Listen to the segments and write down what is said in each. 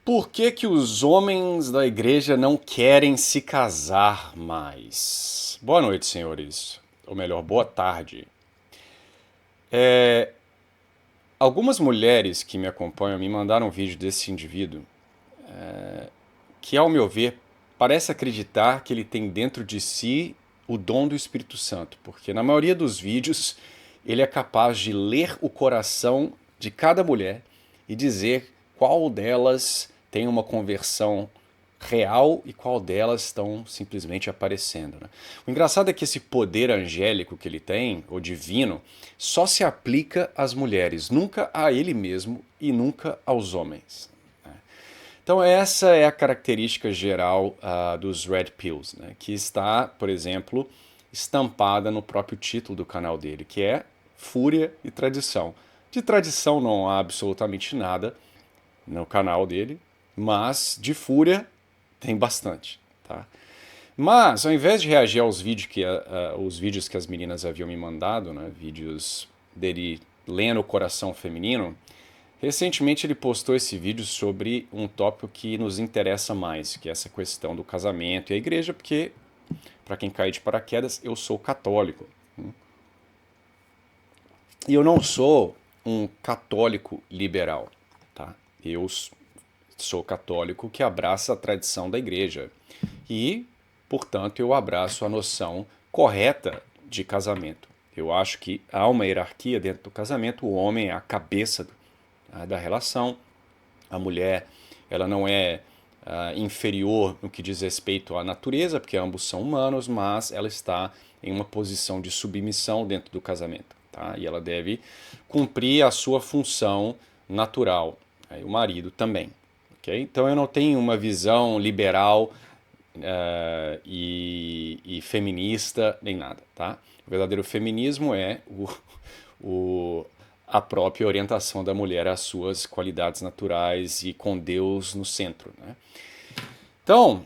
Por que que os homens da igreja não querem se casar mais? Boa noite, senhores. Ou melhor, boa tarde. Algumas mulheres que me acompanham me mandaram um vídeo desse indivíduo que, ao meu ver, parece acreditar que ele tem dentro de si o dom do Espírito Santo, porque na maioria dos vídeos ele é capaz de ler o coração de cada mulher e dizer qual delas tem uma conversão real e qual delas estão simplesmente aparecendo, né? O engraçado é que esse poder angélico que ele tem, ou divino, só se aplica às mulheres, nunca a ele mesmo e nunca aos homens. Então essa é a característica geral dos Red Pills, né? Que está, por exemplo, estampada no próprio título do canal dele, que é Fúria e Tradição. De tradição não há absolutamente nada no canal dele, mas de fúria tem bastante, tá? Mas ao invés de reagir aos vídeos os vídeos que as meninas haviam me mandado, né, vídeos dele lendo o coração feminino, recentemente ele postou esse vídeo sobre um tópico que nos interessa mais, que é essa questão do casamento e a igreja, porque, para quem cai de paraquedas, eu sou católico. E eu não sou um católico liberal, tá? Eu sou católico que abraça a tradição da igreja e, portanto, eu abraço a noção correta de casamento. Eu acho que há uma hierarquia dentro do casamento, o homem é a cabeça da relação, a mulher ela não é inferior no que diz respeito à natureza, porque ambos são humanos, mas ela está em uma posição de submissão dentro do casamento, tá? E ela deve cumprir a sua função natural, o marido também. Okay? Então eu não tenho uma visão liberal e feminista nem nada, tá? O verdadeiro feminismo é a própria orientação da mulher às suas qualidades naturais e com Deus no centro, né? Então,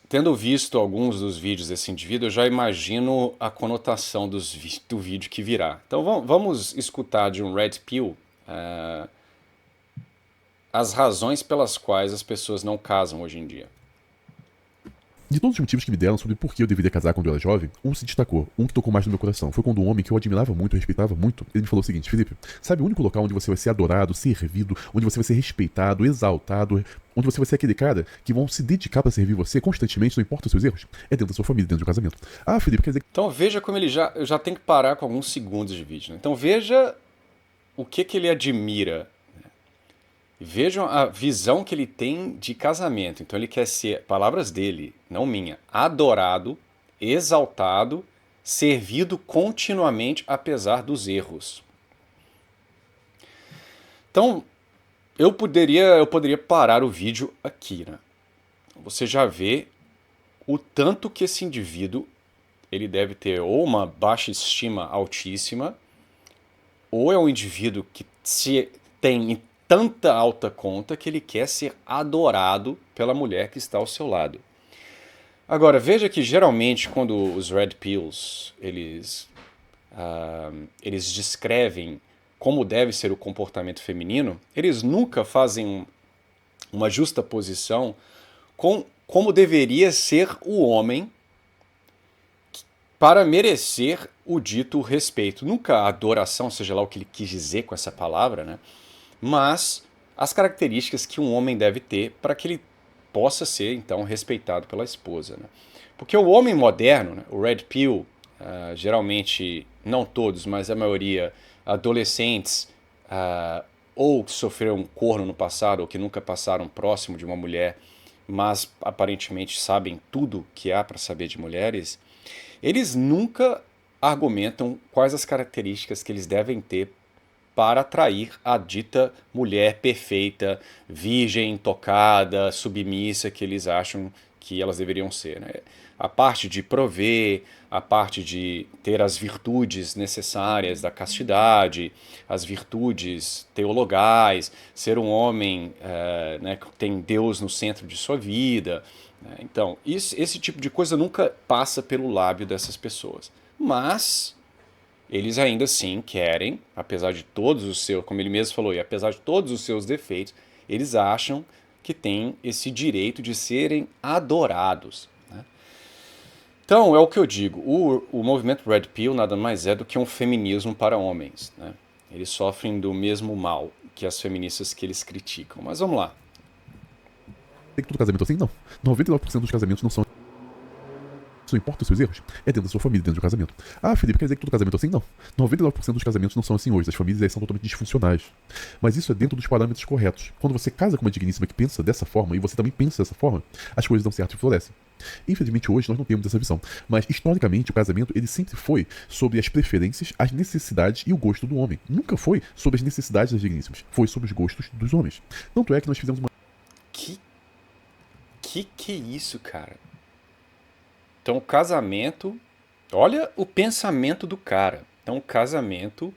tendo visto alguns dos vídeos desse indivíduo, eu já imagino a conotação do vídeo que virá. Então vamos escutar de um Red Pill as razões pelas quais as pessoas não casam hoje em dia. De todos os motivos que me deram sobre por que eu deveria casar quando eu era jovem, um se destacou, um que tocou mais no meu coração. Foi quando um homem que eu admirava muito, eu respeitava muito, ele me falou o seguinte: Felipe, sabe o único local onde você vai ser adorado, servido, onde você vai ser respeitado, exaltado, onde você vai ser aquele cara que vão se dedicar pra servir você constantemente, não importa os seus erros? É dentro da sua família, dentro do casamento. Ah, Felipe, quer dizer... Então veja como eu já tenho que parar com alguns segundos de vídeo, né? Então veja o que ele admira. Vejam a visão que ele tem de casamento. Então ele quer ser, palavras dele, não minha, adorado, exaltado, servido continuamente apesar dos erros. Então eu poderia parar o vídeo aqui, né? Você já vê o tanto que esse indivíduo ele deve ter ou uma baixa estima altíssima, ou é um indivíduo que se tem tanta alta conta que ele quer ser adorado pela mulher que está ao seu lado. Agora, veja que geralmente quando os Red Pills eles descrevem como deve ser o comportamento feminino, eles nunca fazem uma justa posição com como deveria ser o homem para merecer o dito respeito. Nunca a adoração, seja lá o que ele quis dizer com essa palavra, né? Mas as características que um homem deve ter para que ele possa ser, então, respeitado pela esposa, né? Porque o homem moderno, né, o Red Pill, geralmente, não todos, mas a maioria, adolescentes, ou que sofreram um corno no passado, ou que nunca passaram próximo de uma mulher, mas aparentemente sabem tudo que há para saber de mulheres, eles nunca argumentam quais as características que eles devem ter para atrair a dita mulher perfeita, virgem, tocada, submissa que eles acham que elas deveriam ser, né? A parte de prover, a parte de ter as virtudes necessárias da castidade, as virtudes teologais, ser um homem né, que tem Deus no centro de sua vida, né? Então, esse tipo de coisa nunca passa pelo lábio dessas pessoas. Mas eles ainda assim querem, apesar de todos os seus, como ele mesmo falou, e apesar de todos os seus defeitos, eles acham que têm esse direito de serem adorados, né? Então, é o que eu digo, o movimento Red Pill nada mais é do que um feminismo para homens, né? Eles sofrem do mesmo mal que as feministas que eles criticam. Mas vamos lá. Tem que todo casamento assim? Não. 99% dos casamentos não são. Não importa os seus erros, é dentro da sua família, dentro do casamento. Ah, Felipe, quer dizer que todo casamento é assim? Não. 99% dos casamentos não são assim hoje. As famílias aí são totalmente disfuncionais. Mas isso é dentro dos parâmetros corretos. Quando você casa com uma digníssima que pensa dessa forma, e você também pensa dessa forma, as coisas dão certo e florescem. Infelizmente hoje nós não temos essa visão. Mas historicamente o casamento ele sempre foi sobre as preferências, as necessidades e o gosto do homem. Nunca foi sobre as necessidades das digníssimas. Foi sobre os gostos dos homens. Tanto é que nós fizemos uma. Que é isso, cara? Então, o casamento. Olha o pensamento do cara. Então, o casamento,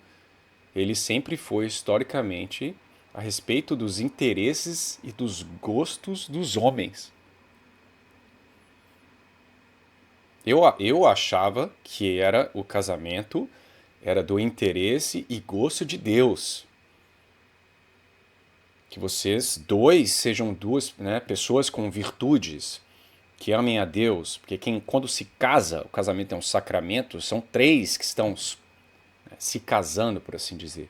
ele sempre foi historicamente a respeito dos interesses e dos gostos dos homens. Eu achava que era o casamento era do interesse e gosto de Deus. Que vocês dois sejam duas, né, pessoas com virtudes, que amem a Deus, porque quando se casa, o casamento é um sacramento, são três que estão, né, se casando, por assim dizer.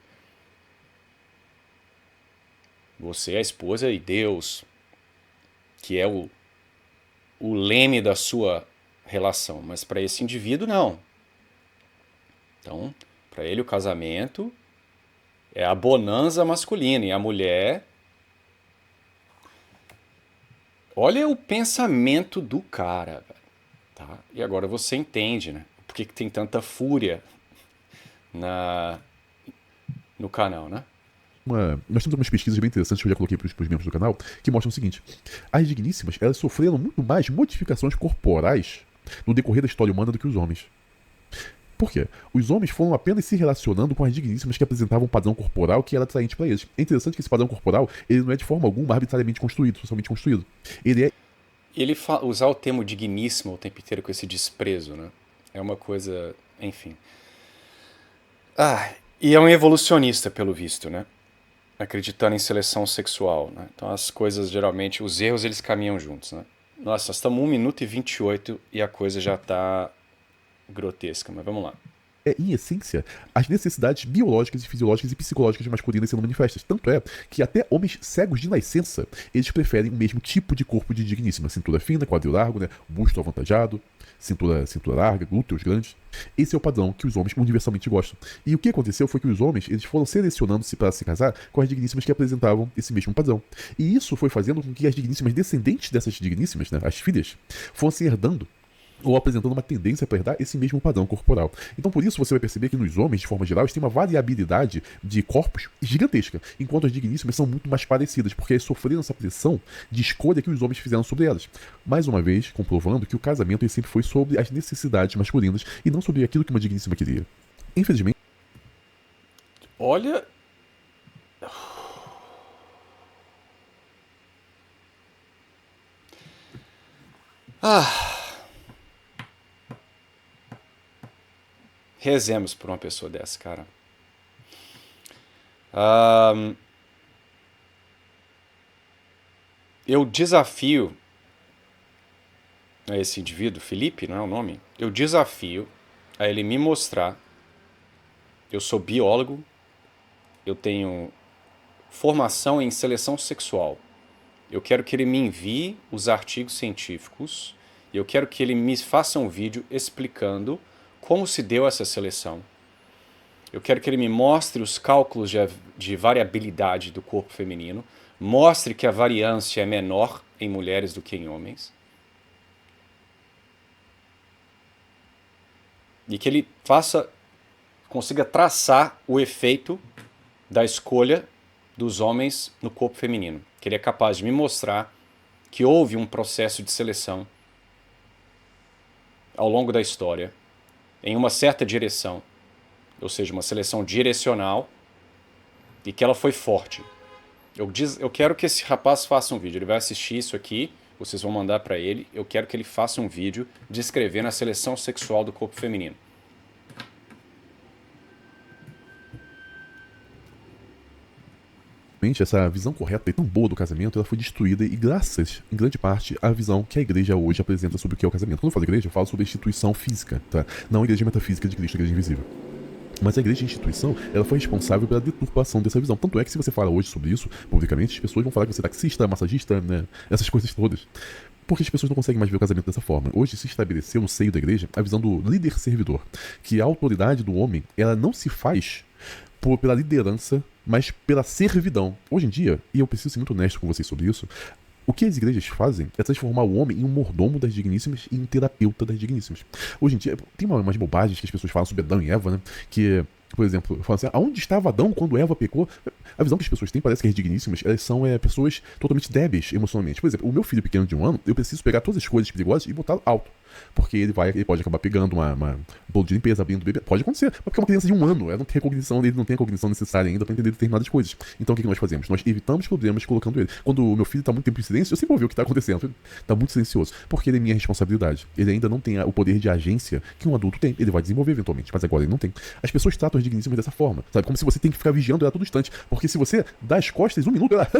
Você, a esposa e Deus, que é o leme da sua relação. Mas para esse indivíduo, não. Então, para ele, o casamento é a bonança masculina e a mulher. Olha o pensamento do cara, tá? E agora você entende, né? Por que tem tanta fúria no canal, né? Nós temos algumas pesquisas bem interessantes que eu já coloquei para os membros do canal, que mostram o seguinte: as digníssimas elas sofreram muito mais modificações corporais no decorrer da história humana do que os homens. Por quê? Os homens foram apenas se relacionando com as digníssimas que apresentavam um padrão corporal que era atraente para eles. É interessante que esse padrão corporal ele não é de forma alguma arbitrariamente construído, socialmente construído. Ele é. Ele usar o termo digníssimo o tempo inteiro com esse desprezo, né? É uma coisa, enfim. E é um evolucionista, pelo visto, né? Acreditando em seleção sexual, né? Então as coisas, geralmente, os erros, eles caminham juntos, né? Nossa, nós estamos 1 minuto e 28 e a coisa já está grotesca, mas vamos lá. Em essência, as necessidades biológicas e fisiológicas e psicológicas masculinas sendo manifestas. Tanto é que até homens cegos de nascença, eles preferem o mesmo tipo de corpo de digníssima. Cintura fina, quadril largo, né? Busto avantajado, cintura larga, glúteos grandes. Esse é o padrão que os homens universalmente gostam. E o que aconteceu foi que os homens eles foram selecionando-se para se casar com as digníssimas que apresentavam esse mesmo padrão. E isso foi fazendo com que as digníssimas descendentes dessas digníssimas, né, as filhas, fossem herdando ou apresentando uma tendência para herdar esse mesmo padrão corporal. Então, por isso, você vai perceber que nos homens, de forma geral, eles têm uma variabilidade de corpos gigantesca, enquanto as digníssimas são muito mais parecidas, porque elas sofreram essa pressão de escolha que os homens fizeram sobre elas. Mais uma vez, comprovando que o casamento ele sempre foi sobre as necessidades masculinas e não sobre aquilo que uma digníssima queria. Infelizmente. Olha. Rezemos por uma pessoa dessa, cara. Eu desafio a esse indivíduo, Felipe, não é o nome? Eu desafio a ele me mostrar. Eu sou biólogo, eu tenho formação em seleção sexual. Eu quero que ele me envie os artigos científicos e eu quero que ele me faça um vídeo explicando como se deu essa seleção. Eu quero que ele me mostre os cálculos de variabilidade do corpo feminino, mostre que a variância é menor em mulheres do que em homens. E que ele consiga traçar o efeito da escolha dos homens no corpo feminino. Que ele é capaz de me mostrar que houve um processo de seleção ao longo da história, em uma certa direção, ou seja, uma seleção direcional, e que ela foi forte. Eu quero que esse rapaz faça um vídeo, ele vai assistir isso aqui, vocês vão mandar para ele, eu quero que ele faça um vídeo descrevendo a seleção sexual do corpo feminino. Infelizmente, essa visão correta e tão boa do casamento, ela foi destruída e graças, em grande parte, à visão que a igreja hoje apresenta sobre o que é o casamento. Quando eu falo igreja, eu falo sobre a instituição física, tá? Não a igreja metafísica de Cristo, a igreja invisível. Mas a igreja de instituição, ela foi responsável pela deturpação dessa visão. Tanto é que se você fala hoje sobre isso, publicamente, as pessoas vão falar que você é taxista, massagista, né? Essas coisas todas. Porque as pessoas não conseguem mais ver o casamento dessa forma. Hoje se estabeleceu no seio da igreja a visão do líder-servidor. Que a autoridade do homem, ela não se faz pela liderança, mas pela servidão. Hoje em dia, e eu preciso ser muito honesto com vocês sobre isso, o que as igrejas fazem é transformar o homem em um mordomo das digníssimas e em terapeuta das digníssimas. Hoje em dia, tem umas bobagens que as pessoas falam sobre Adão e Eva, né? Que, por exemplo, falam assim, aonde estava Adão quando Eva pecou? A visão que as pessoas têm parece que as digníssimas, elas são pessoas totalmente débeis emocionalmente. Por exemplo, o meu filho pequeno de 1 ano, eu preciso pegar todas as coisas perigosas e botar alto. Porque ele pode acabar pegando um bolo de limpeza, abrindo o bebê. Pode acontecer. Mas porque é uma criança de 1 ano, ela não tem ele não tem a cognição necessária ainda para entender determinadas coisas. Então o que nós fazemos? Nós evitamos problemas colocando ele. Quando o meu filho tá muito tempo em silêncio, eu sempre ouvi o que tá acontecendo. Tá muito silencioso. Porque ele é minha responsabilidade. Ele ainda não tem o poder de agência que um adulto tem. Ele vai desenvolver eventualmente, mas agora ele não tem. As pessoas tratam as digníssimas dessa forma, sabe? Como se você tem que ficar vigiando ela a todo instante. Porque se você dá as costas 1 minuto, ela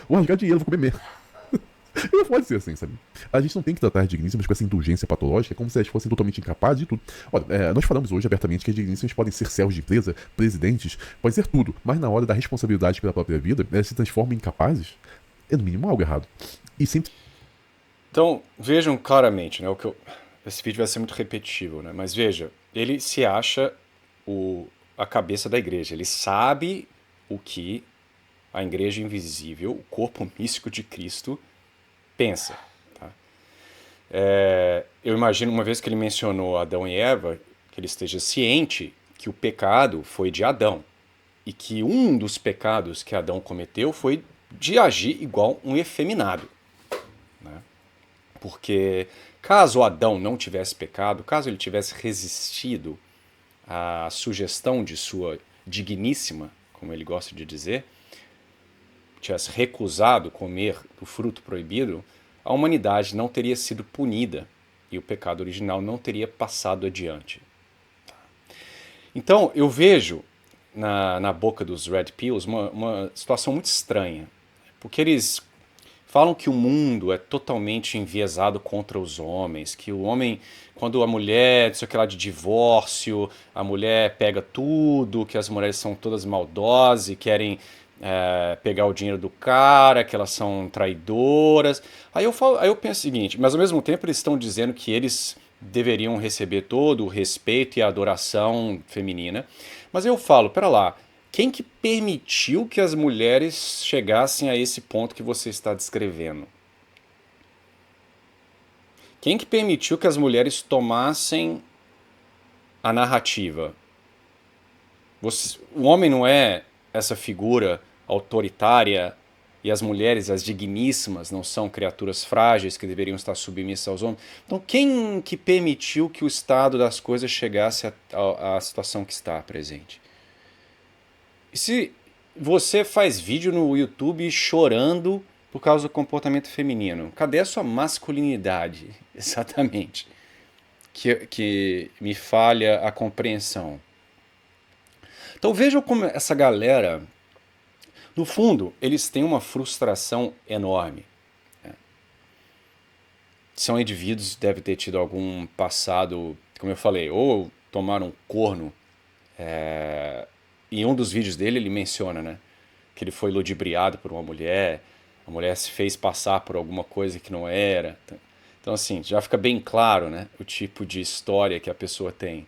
vou rasgar dinheiro, vou comer mesmo. Não pode ser assim, sabe? A gente não tem que tratar as digníssimas com essa indulgência patológica como se elas fossem totalmente incapazes de tudo. Olha, nós falamos hoje abertamente que as digníssimas podem ser CEOs de empresa, presidentes, pode ser tudo, mas na hora da responsabilidade pela própria vida, elas se transformam em incapazes. É no mínimo algo errado. E sempre. Então, vejam claramente, né? Esse vídeo vai ser muito repetitivo, né? Mas veja, ele se acha a cabeça da igreja. Ele sabe o que a igreja invisível, o corpo místico de Cristo, pensa. Tá? Eu imagino, uma vez que ele mencionou Adão e Eva, que ele esteja ciente que o pecado foi de Adão. E que um dos pecados que Adão cometeu foi de agir igual um efeminado. Né? Porque caso Adão não tivesse pecado, caso ele tivesse resistido à sugestão de sua digníssima, como ele gosta de dizer, tivesse recusado comer do fruto proibido, a humanidade não teria sido punida e o pecado original não teria passado adiante. Então, eu vejo na boca dos Red Pills uma situação muito estranha, porque eles falam que o mundo é totalmente enviesado contra os homens, que o homem, quando a mulher, não sei o que lá, de divórcio, a mulher pega tudo, que as mulheres são todas maldosas e querem pegar o dinheiro do cara, que elas são traidoras. Aí eu penso o seguinte, mas ao mesmo tempo eles estão dizendo que eles deveriam receber todo o respeito e a adoração feminina. Mas eu falo, pera lá, quem que permitiu que as mulheres chegassem a esse ponto que você está descrevendo? Quem que permitiu que as mulheres tomassem a narrativa? O homem não é essa figura autoritária e as mulheres, as digníssimas, não são criaturas frágeis que deveriam estar submissas aos homens. Então quem que permitiu que o estado das coisas chegasse à situação que está presente? E se você faz vídeo no YouTube chorando por causa do comportamento feminino, cadê a sua masculinidade? Exatamente. Que me falha a compreensão. Então vejam como essa galera, no fundo, eles têm uma frustração enorme. São indivíduos que devem ter tido algum passado, como eu falei, ou tomaram corno. Em um dos vídeos dele ele menciona, né, que ele foi ludibriado por uma mulher, a mulher se fez passar por alguma coisa que não era. Então assim, já fica bem claro, né, o tipo de história que a pessoa tem.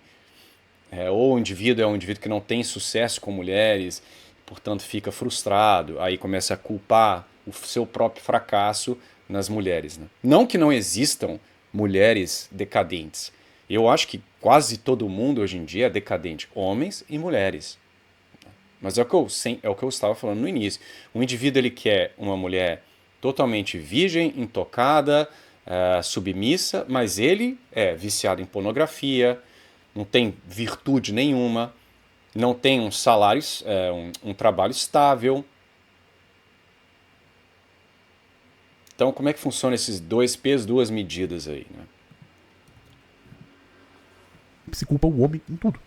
Ou o indivíduo é um indivíduo que não tem sucesso com mulheres, portanto fica frustrado, aí começa a culpar o seu próprio fracasso nas mulheres. Né? Não que não existam mulheres decadentes. Eu acho que quase todo mundo hoje em dia é decadente, homens e mulheres. Mas é o que eu estava falando no início. O indivíduo ele quer uma mulher totalmente virgem, intocada, submissa, mas ele é viciado em pornografia, não tem virtude nenhuma, não tem um salário, um trabalho estável. Então, como é que funciona esses dois pesos, duas medidas aí? Né? Se culpa o homem em tudo.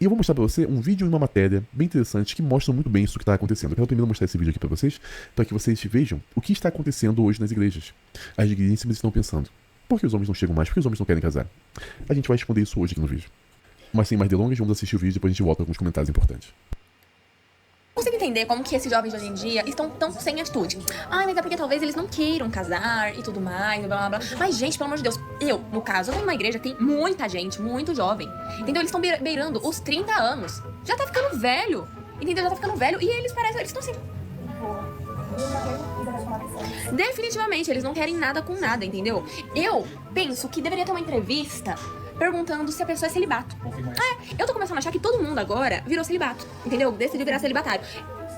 E eu vou mostrar pra você um vídeo e uma matéria bem interessante que mostram muito bem isso que está acontecendo. Eu quero primeiro mostrar esse vídeo aqui pra vocês, para que vocês vejam o que está acontecendo hoje nas igrejas. As digníssimas estão pensando: por que os homens não chegam mais? Por que os homens não querem casar? A gente vai responder isso hoje aqui no vídeo. Mas sem mais delongas, vamos assistir o vídeo e depois a gente volta com alguns comentários importantes. Não consigo entender como que esses jovens de hoje em dia estão tão sem atitude. Ai, mas é porque talvez eles não queiram casar e tudo mais, blá blá blá. Mas, gente, pelo amor de Deus, no caso, eu tenho uma igreja que tem muita gente, muito jovem. Entendeu? Eles estão beirando os 30 anos. Já tá ficando velho. Entendeu? Já tá ficando velho. E eles parecem, eles estão assim. Definitivamente, eles não querem nada com nada, entendeu? Eu penso que deveria ter uma entrevista perguntando se a pessoa é celibato. Eu tô começando a achar que todo mundo agora virou celibato, entendeu? Decidiu virar celibatário.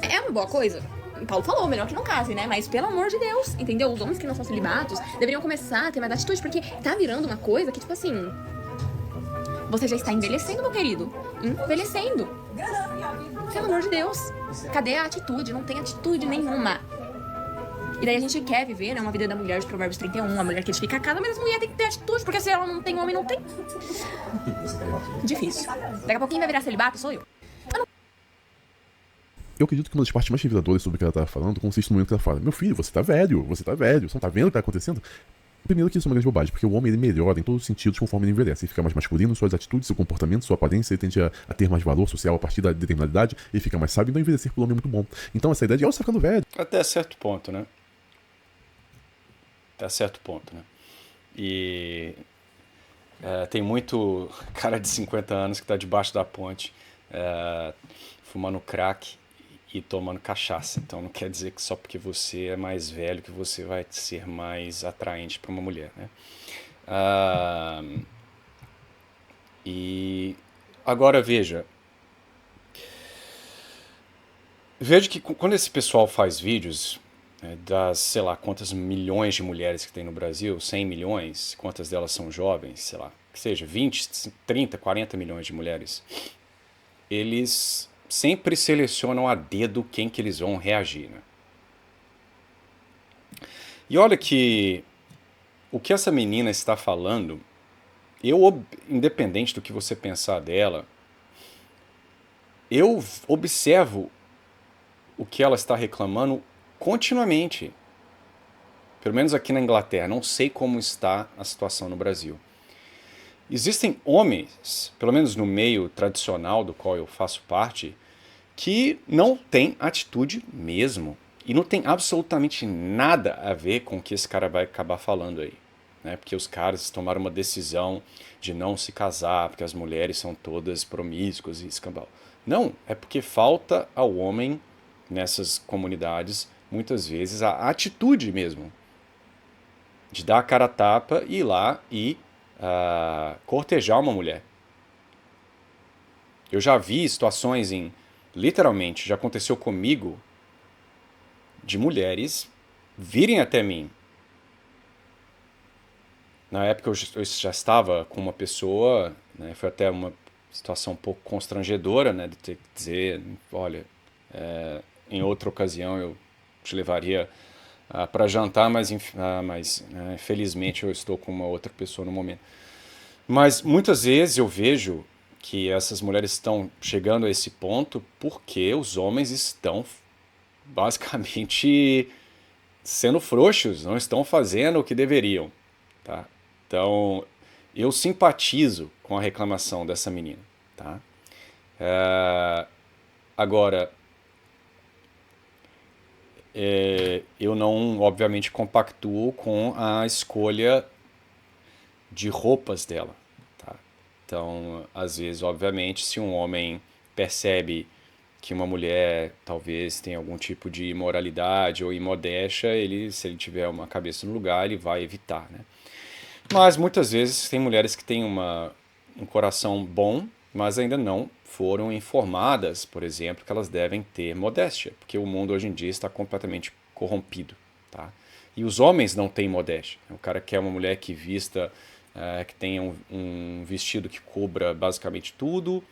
É uma boa coisa. Paulo falou, melhor que não case, né? Mas pelo amor de Deus, entendeu? Os homens que não são celibatos deveriam começar a ter mais atitude, porque tá virando uma coisa que, tipo assim, você já está envelhecendo, meu querido. Envelhecendo. Pelo amor de Deus. Cadê a atitude? Não tem atitude nenhuma. E daí a gente quer viver, né, uma vida da mulher de Provérbios 31, a mulher que edifica a casa, mas a mulher tem que ter atitude, porque se ela não tem homem, não tem. Difícil. Daqui a pouquinho vai virar celibato, sou eu. Eu acredito que uma das partes mais reveladoras sobre o que ela estava falando consiste no momento que ela fala: meu filho, você tá velho, você não tá vendo o que tá acontecendo? Primeiro que isso é uma grande bobagem, porque o homem ele melhora em todos os sentidos conforme ele envelhece. Ele fica mais masculino, suas atitudes, seu comportamento, sua aparência, ele tende a ter mais valor social a partir da determinada idade, ele fica mais sábio, então envelhecer pelo homem é muito bom. Então essa ideia de, você tá ficando velho. Até certo ponto, né? Até certo ponto, né? E tem muito cara de 50 anos que tá debaixo da ponte, fumando crack e tomando cachaça. Então não quer dizer que só porque você é mais velho que você vai ser mais atraente para uma mulher, né? E agora veja que quando esse pessoal faz vídeos, das, sei lá, quantas milhões de mulheres que tem no Brasil, 100 milhões, quantas delas são jovens, sei lá, que seja 20, 30, 40 milhões de mulheres, eles sempre selecionam a dedo quem que eles vão reagir, né? E olha que o que essa menina está falando, independente do que você pensar dela, eu observo o que ela está reclamando continuamente. Pelo menos aqui na Inglaterra. Não sei como está a situação no Brasil. Existem homens, pelo menos no meio tradicional do qual eu faço parte, que não têm atitude mesmo. E não tem absolutamente nada a ver com o que esse cara vai acabar falando aí. Né? Porque os caras tomaram uma decisão de não se casar, porque as mulheres são todas promíscuas e escambau. Não, é porque falta ao homem, nessas comunidades, muitas vezes, a atitude mesmo. De dar a cara a tapa e ir lá e cortejar uma mulher. Eu já vi situações literalmente, já aconteceu comigo, de mulheres virem até mim. Na época eu já estava com uma pessoa, né, foi até uma situação um pouco constrangedora, né, de ter que dizer, olha, em outra ocasião eu te levaria para jantar, mas felizmente eu estou com uma outra pessoa no momento. Mas muitas vezes eu vejo que essas mulheres estão chegando a esse ponto porque os homens estão basicamente sendo frouxos, não estão fazendo o que deveriam, tá? Então, eu simpatizo com a reclamação dessa menina, tá? Agora, eu não, obviamente, compactuo com a escolha de roupas dela, tá? Então, às vezes, obviamente, se um homem percebe que uma mulher talvez tenha algum tipo de imoralidade ou imodéstia, se ele tiver uma cabeça no lugar, ele vai evitar, né? Mas muitas vezes tem mulheres que têm um coração bom, mas ainda não foram informadas, por exemplo, que elas devem ter modéstia, porque o mundo hoje em dia está completamente corrompido, tá? E os homens não têm modéstia. O cara quer uma mulher que vista, que tenha um vestido que cubra basicamente tudo,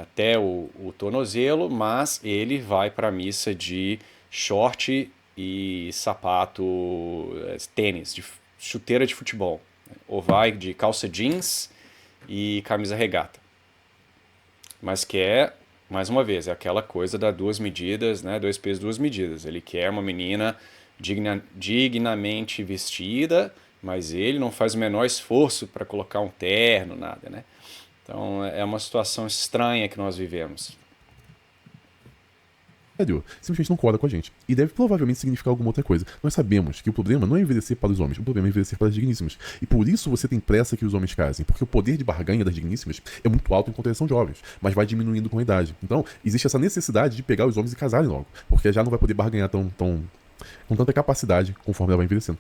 até o tornozelo, mas ele vai para a missa de short e sapato, tênis, de chuteira de futebol, ou vai de calça jeans e camisa regata. mas quer, mais uma vez, é aquela coisa das duas medidas, né? Dois pesos, duas medidas. Ele quer uma menina dignamente vestida, mas ele não faz o menor esforço para colocar um terno, nada, né? Então é uma situação estranha que nós vivemos. Simplesmente não concorda com a gente. E deve provavelmente significar alguma outra coisa. Nós sabemos que o problema não é envelhecer para os homens, o problema é envelhecer para as digníssimas. E por isso você tem pressa que os homens casem, porque o poder de barganha das digníssimas é muito alto enquanto eles são jovens, mas vai diminuindo com a idade. Então, existe essa necessidade de pegar os homens e casarem logo, porque já não vai poder barganhar com tanta capacidade conforme ela vai envelhecendo.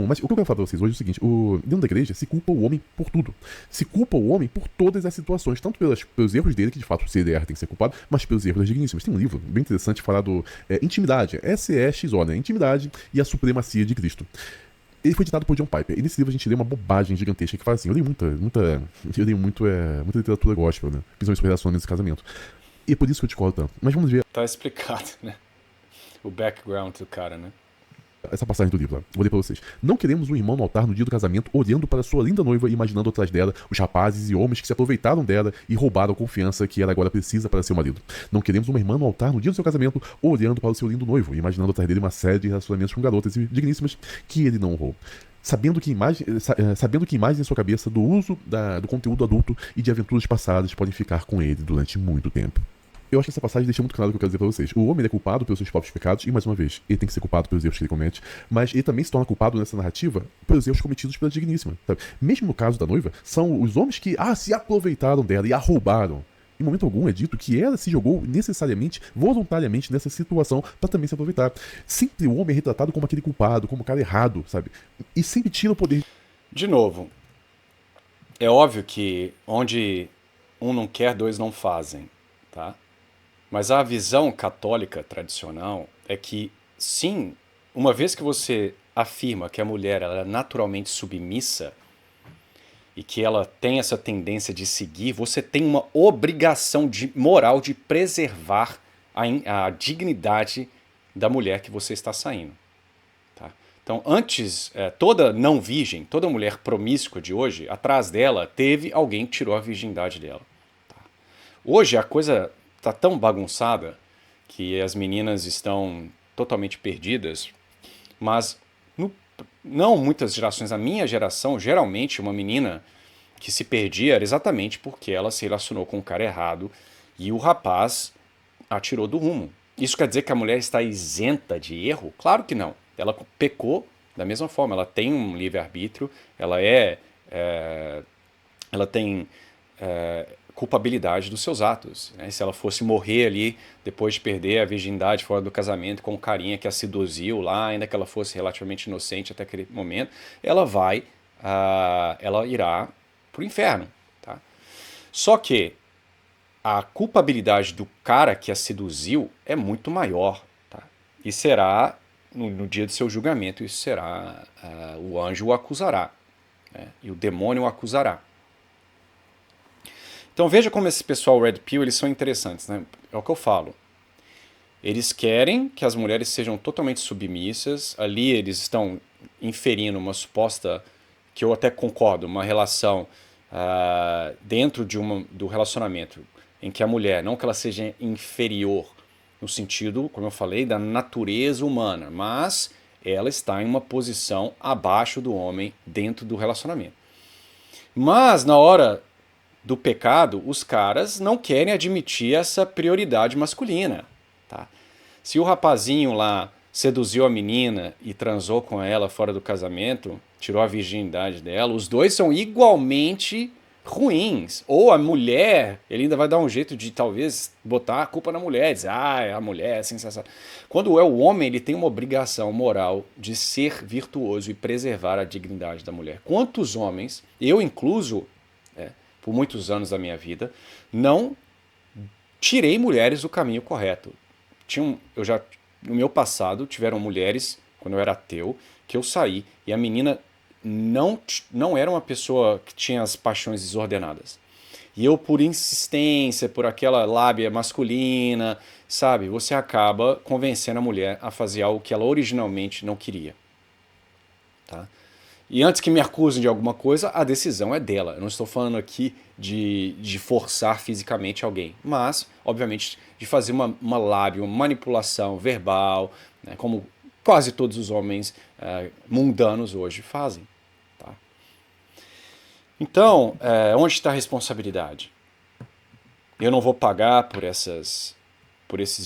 Mas o que eu quero falar pra vocês hoje é o seguinte: dentro da igreja se culpa o homem por tudo. Se culpa o homem por todas as situações, tanto pelos erros dele, que de fato o CDR tem que ser culpado, mas pelos erros das digníssimas. Tem um livro bem interessante falado Intimidade, SEXO, né? Intimidade e a Supremacia de Cristo. Ele foi ditado por John Piper. E nesse livro a gente lê uma bobagem gigantesca que fala assim: eu li muita literatura gospel, né? Principalmente sobre relacionamentos e casamento. E é por isso que eu discordo tanto. Mas vamos ver. Tá explicado, né? O background do cara, né? Essa passagem do livro lá. Vou ler pra vocês. Não queremos um irmão no altar no dia do casamento olhando para sua linda noiva e imaginando atrás dela os rapazes e homens que se aproveitaram dela e roubaram a confiança que ela agora precisa para seu marido. Não queremos uma irmã no altar no dia do seu casamento olhando para o seu lindo noivo e imaginando atrás dele uma série de relacionamentos com garotas digníssimas que ele não honrou. Sabendo que imagens em sua cabeça do uso do conteúdo adulto e de aventuras passadas podem ficar com ele durante muito tempo. Eu acho que essa passagem deixa muito claro o que eu quero dizer pra vocês. O homem é culpado pelos seus próprios pecados, e mais uma vez, ele tem que ser culpado pelos erros que ele comete, mas ele também se torna culpado nessa narrativa pelos erros cometidos pela digníssima. Sabe? Mesmo no caso da noiva, são os homens que se aproveitaram dela e a roubaram. Em momento algum é dito que ela se jogou necessariamente, voluntariamente nessa situação para também se aproveitar. Sempre o homem é retratado como aquele culpado, como o cara errado, sabe? E sempre tira o poder. De novo, é óbvio que onde um não quer, dois não fazem, tá? Mas a visão católica tradicional é que, sim, uma vez que você afirma que a mulher ela é naturalmente submissa e que ela tem essa tendência de seguir, você tem uma obrigação moral de preservar a dignidade da mulher que você está saindo. Tá? Então, antes, toda não virgem, toda mulher promíscua de hoje, atrás dela teve alguém que tirou a virgindade dela. Tá? Hoje a coisa está tão bagunçada que as meninas estão totalmente perdidas, mas não muitas gerações, a minha geração, geralmente uma menina que se perdia era exatamente porque ela se relacionou com um cara errado e o rapaz a tirou do rumo. Isso quer dizer que a mulher está isenta de erro? Claro que não. Ela pecou da mesma forma, ela tem um livre-arbítrio, ela tem culpabilidade dos seus atos. Né? Se ela fosse morrer ali depois de perder a virgindade fora do casamento com um carinha que a seduziu lá, ainda que ela fosse relativamente inocente até aquele momento, ela irá pro inferno. Tá? Só que a culpabilidade do cara que a seduziu é muito maior. Tá? E será, no dia do seu julgamento, isso será, o anjo o acusará. Né? E o demônio o acusará. Então veja como esse pessoal Red Pill, eles são interessantes, né? É o que eu falo. Eles querem que as mulheres sejam totalmente submissas. Ali eles estão inferindo uma suposta, que eu até concordo, uma relação dentro do relacionamento, em que a mulher, não que ela seja inferior no sentido, como eu falei, da natureza humana, mas ela está em uma posição abaixo do homem dentro do relacionamento. Mas na hora do pecado, os caras não querem admitir essa prioridade masculina. Tá? Se o rapazinho lá seduziu a menina e transou com ela fora do casamento, tirou a virgindade dela, os dois são igualmente ruins. Ou a mulher, ele ainda vai dar um jeito de talvez botar a culpa na mulher, dizer, a mulher é sensacional. Quando é o homem, ele tem uma obrigação moral de ser virtuoso e preservar a dignidade da mulher. Quantos homens, eu incluso, por muitos anos da minha vida, não tirei mulheres do caminho correto. No meu passado, tiveram mulheres, quando eu era ateu, que eu saí, e a menina não era uma pessoa que tinha as paixões desordenadas. E eu, por insistência, por aquela lábia masculina, sabe, você acaba convencendo a mulher a fazer algo que ela originalmente não queria. Tá? E antes que me acusem de alguma coisa, a decisão é dela. Eu não estou falando aqui de forçar fisicamente alguém, mas, obviamente, de fazer uma lábia, uma manipulação verbal, né, como quase todos os homens mundanos hoje fazem. Tá? Então, onde está a responsabilidade? Eu não vou pagar por esses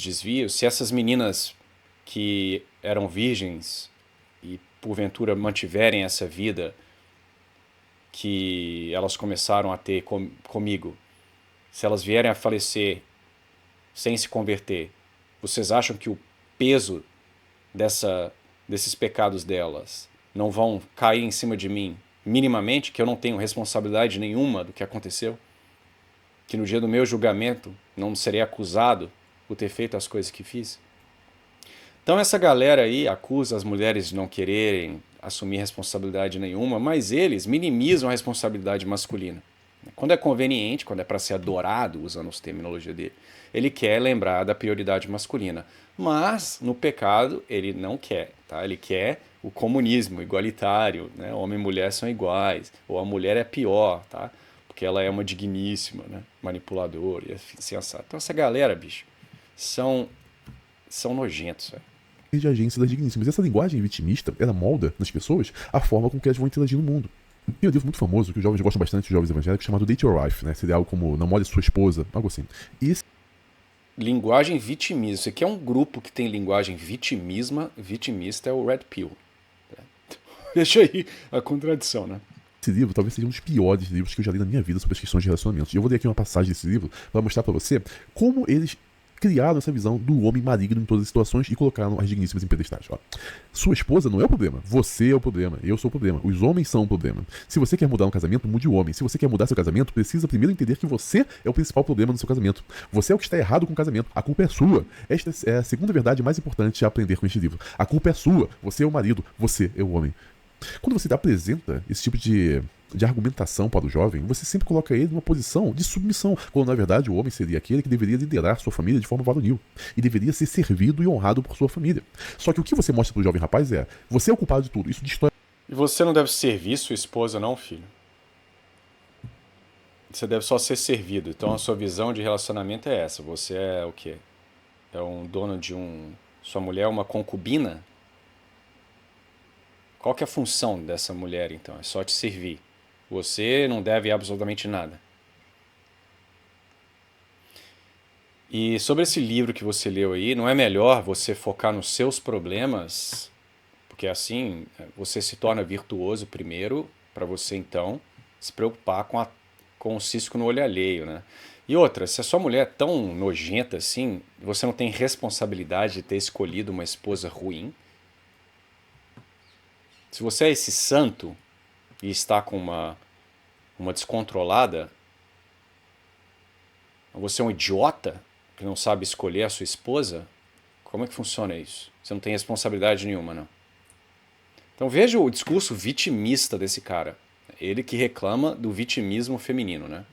desvios. Se essas meninas que eram virgens e porventura mantiverem essa vida que elas começaram a ter comigo, se elas vierem a falecer sem se converter, vocês acham que o peso desses pecados delas não vão cair em cima de mim minimamente, que eu não tenho responsabilidade nenhuma do que aconteceu? Que no dia do meu julgamento não serei acusado por ter feito as coisas que fiz? Então essa galera aí acusa as mulheres de não quererem assumir responsabilidade nenhuma, mas eles minimizam a responsabilidade masculina. Quando é conveniente, quando é para ser adorado, usando os terminologia dele, ele quer lembrar da prioridade masculina. Mas, no pecado, ele não quer. Tá? Ele quer o comunismo igualitário, né? Homem e mulher são iguais, ou a mulher é pior, tá? Porque ela é uma digníssima, né? Manipuladora e assim assado. Então essa galera, bicho, são nojentos, velho. De agência das digníssimas. Essa linguagem vitimista, ela molda nas pessoas a forma com que elas vão interagir no mundo. Tem um livro muito famoso que os jovens gostam bastante, os jovens evangélicos, chamado Date Your Wife, né? Seria algo como Não Molhe Sua Esposa, algo assim. E esse Linguagem vitimista. Isso aqui é um grupo que tem linguagem vitimista é o Red Pill. Deixa aí a contradição, né? livro talvez seja um dos piores livros que eu já li na minha vida sobre as questões de relacionamentos. E eu vou ler aqui uma passagem desse livro para mostrar para você como eles criaram essa visão do homem maligno em todas as situações e colocaram as digníssimas em pedestais. Ó. Sua esposa não é o problema, você é o problema, eu sou o problema, os homens são o problema. Se você quer mudar um casamento, mude o homem. Se você quer mudar seu casamento, precisa primeiro entender que você é o principal problema no seu casamento. Você é o que está errado com o casamento, a culpa é sua. Esta é a segunda verdade mais importante a aprender com este livro. A culpa é sua, você é o marido, você é o homem. Quando você apresenta esse tipo de argumentação para o jovem, você sempre coloca ele numa posição de submissão, quando na verdade o homem seria aquele que deveria liderar sua família de forma varonil e deveria ser servido e honrado por sua família. Só que o que você mostra para o jovem rapaz é: você é o culpado de tudo, isso destrói. E você não deve servir sua esposa, não, filho? Você deve só ser servido. Então a sua visão de relacionamento é essa. Você é o quê? É um dono de um... Sua mulher é uma concubina? Qual que é a função dessa mulher, então? É só te servir. Você não deve absolutamente nada. E sobre esse livro que você leu aí, não é melhor você focar nos seus problemas? Porque assim você se torna virtuoso primeiro, para você então se preocupar com o cisco no olho alheio, né? E outra, se a sua mulher é tão nojenta assim, você não tem responsabilidade de ter escolhido uma esposa ruim? Se você é esse santo e está com uma descontrolada, você é um idiota que não sabe escolher a sua esposa? Como é que funciona isso? Você não tem responsabilidade nenhuma, não. Então veja o discurso vitimista desse cara. Ele que reclama do vitimismo feminino, né?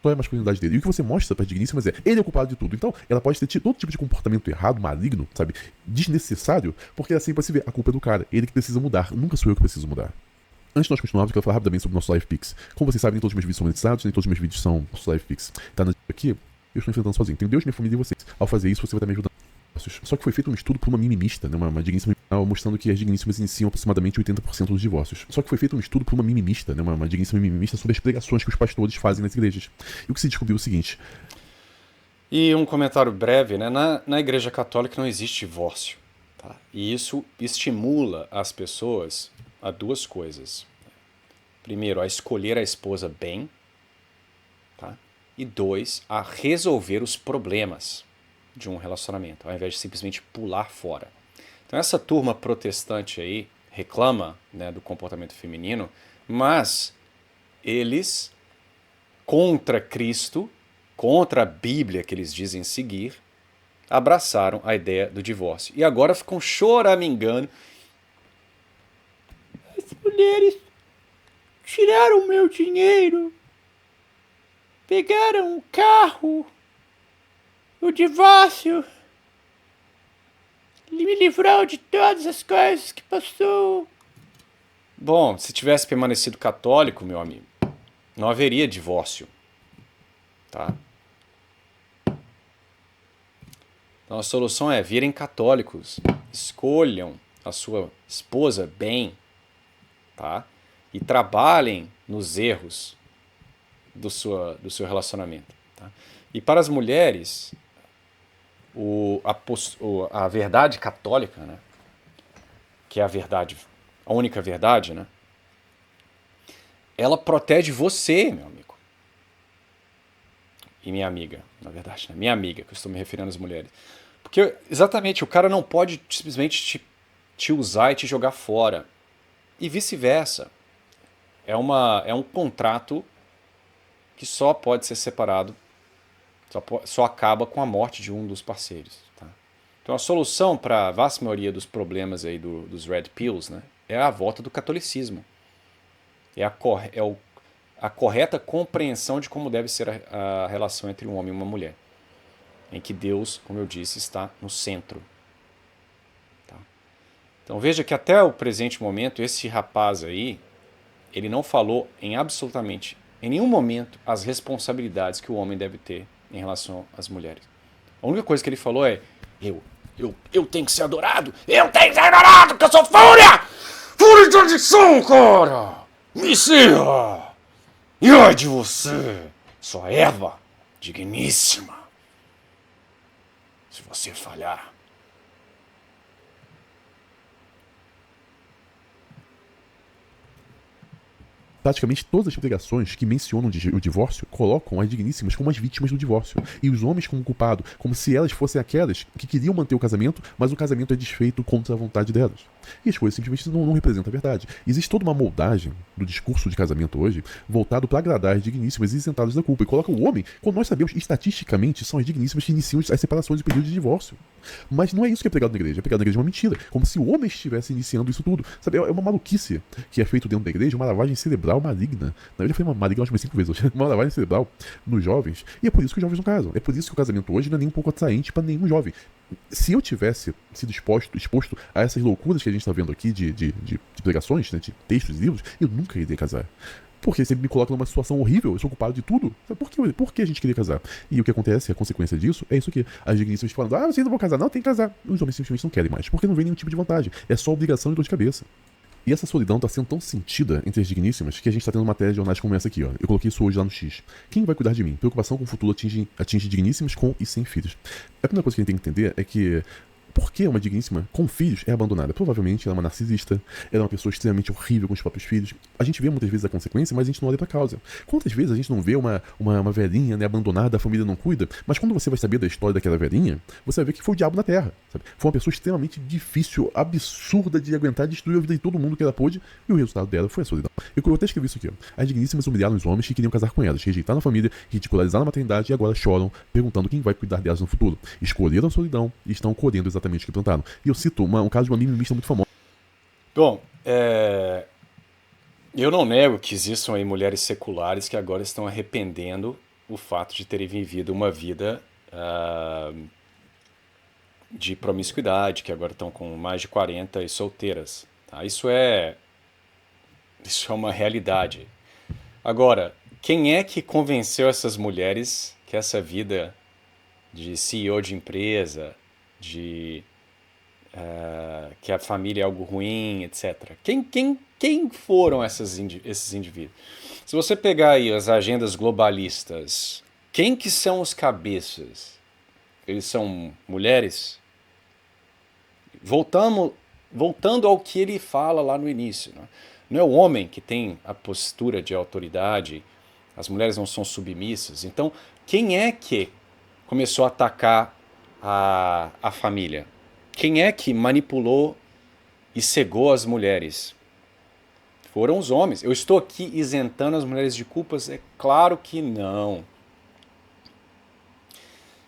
Qual é a masculinidade dele? E o que você mostra para as digníssimas é: ele é o culpado de tudo. Então, ela pode ter tido todo tipo de comportamento errado, maligno, sabe? Desnecessário, porque assim para se ver, a culpa é do cara. Ele que precisa mudar. Nunca sou eu que preciso mudar. Antes de nós continuarmos, eu quero falar rapidamente sobre o nosso Live Pix. Como vocês sabem, nem todos os meus vídeos são monetizados, nem todos os meus vídeos são nosso Live Pix. Tá aqui, eu estou enfrentando sozinho. Tenho Deus, minha família e vocês. Ao fazer isso, você vai estar me ajudando. Só que foi feito um estudo por uma mimimista, né, uma digníssima, mostrando que as digníssimas iniciam aproximadamente 80% dos divórcios. Só que foi feito um estudo por uma mimimista, né, uma digníssima mimimista, sobre as pregações que os pastores fazem nas igrejas. E o que se descobriu é o seguinte. E um comentário breve, né? Na Igreja Católica não existe divórcio. Tá? E isso estimula as pessoas a duas coisas. Primeiro, a escolher a esposa bem. Tá? E dois, a resolver os problemas de um relacionamento, ao invés de simplesmente pular fora. Então essa turma protestante aí reclama, né, do comportamento feminino, mas eles, contra Cristo, contra a Bíblia que eles dizem seguir, abraçaram a ideia do divórcio. E agora ficam choramingando. As mulheres tiraram o meu dinheiro, pegaram o carro, o divórcio, me me livrou de todas as coisas que passou. Bom, se tivesse permanecido católico, meu amigo, não haveria divórcio, tá? Então a solução é virem católicos, escolham a sua esposa bem, tá? E trabalhem nos erros do seu relacionamento. Tá? E para as mulheres, a verdade católica, né? Que é a verdade, a única verdade, né? Ela protege você, meu amigo. E minha amiga, na verdade, né? Minha amiga, que eu estou me referindo às mulheres. Porque, exatamente, o cara não pode simplesmente te usar e te jogar fora. E vice-versa. É um contrato que só pode ser separado, só acaba com a morte de um dos parceiros. Tá? Então a solução para a vasta maioria dos problemas aí dos Red Pills, né, é a volta do catolicismo. É a correta compreensão de como deve ser a relação entre um homem e uma mulher. Em que Deus, como eu disse, está no centro. Tá? Então veja que até o presente momento, esse rapaz aí, ele não falou em nenhum momento as responsabilidades que o homem deve ter em relação às mulheres. A única coisa que ele falou é: eu tenho que ser adorado! Eu tenho que ser adorado, porque eu sou fúria! Fúria de adição, cara! Messias! E ai de você, sua Eva digníssima! Se você falhar. Praticamente todas as pregações que mencionam o divórcio colocam as digníssimas como as vítimas do divórcio e os homens como culpados, como se elas fossem aquelas que queriam manter o casamento, mas o casamento é desfeito contra a vontade delas. E as coisas simplesmente não representam a verdade. Existe toda uma moldagem do discurso de casamento hoje voltado para agradar as digníssimas e isentadas da culpa, e coloca o homem, quando nós sabemos, estatisticamente, são as digníssimas que iniciam as separações e períodos de divórcio. Mas não é isso que é pregado na igreja. É pregado na igreja uma mentira, como se o homem estivesse iniciando isso tudo. Sabe, é uma maluquice que é feito dentro da igreja, uma lavagem cerebral maligna. Na verdade, foi uma maligna, acho que 5 vezes hoje. Uma lavagem cerebral nos jovens. E é por isso que os jovens não casam. É por isso que o casamento hoje não é nem um pouco atraente para nenhum jovem. Se eu tivesse sido exposto a essas loucuras que a gente está vendo aqui de pregações, né, de textos e livros, eu nunca iria casar. Porque sempre me coloca numa situação horrível, eu sou culpado de tudo. Por que a gente queria casar? E o que acontece, a consequência disso, é isso aqui. As digníssimas falando: vocês não vão casar, não, tem que casar. Os homens simplesmente não querem mais, porque não vem nenhum tipo de vantagem. É só obrigação e dor de cabeça. E essa solidão está sendo tão sentida entre as digníssimas que a gente está tendo matéria de jornais como essa aqui, ó. Eu coloquei isso hoje lá no X. Quem vai cuidar de mim? Preocupação com o futuro atinge digníssimas com e sem filhos. A primeira coisa que a gente tem que entender é que por que uma digníssima com filhos é abandonada? Provavelmente ela é uma narcisista, ela é uma pessoa extremamente horrível com os próprios filhos. A gente vê muitas vezes a consequência, mas a gente não olha pra causa. Quantas vezes a gente não vê uma velhinha, né, abandonada, a família não cuida, mas quando você vai saber da história daquela velhinha, você vai ver que foi o diabo na terra, sabe? Foi uma pessoa extremamente difícil, absurda de aguentar, destruiu a vida de todo mundo que ela pôde, e o resultado dela foi a solidão. Eu até escrevi isso aqui, ó. As digníssimas humilharam os homens que queriam casar com elas, rejeitaram a família, ridicularizaram a maternidade e agora choram, perguntando quem vai cuidar delas no futuro. Escolheram a solidão e estão colhendo exatamente o que plantaram. E eu cito um caso de uma mimimista muito famosa. Bom, eu não nego que existam aí mulheres seculares que agora estão arrependendo o fato de terem vivido uma vida de promiscuidade, que agora estão com mais de 40 e solteiras. Tá? Isso é uma realidade. Agora, quem é que convenceu essas mulheres que essa vida de CEO de empresa, que a família é algo ruim, etc. Quem foram esses indivíduos? Se você pegar aí as agendas globalistas, quem que são os cabeças? Eles são mulheres? Voltando ao que ele fala lá no início. Né? Não é o homem que tem a postura de autoridade, as mulheres não são submissas. Então, quem é que começou a atacar a família? Quem é que manipulou e cegou as mulheres? Foram os homens. Eu estou aqui isentando as mulheres de culpas? É claro que não.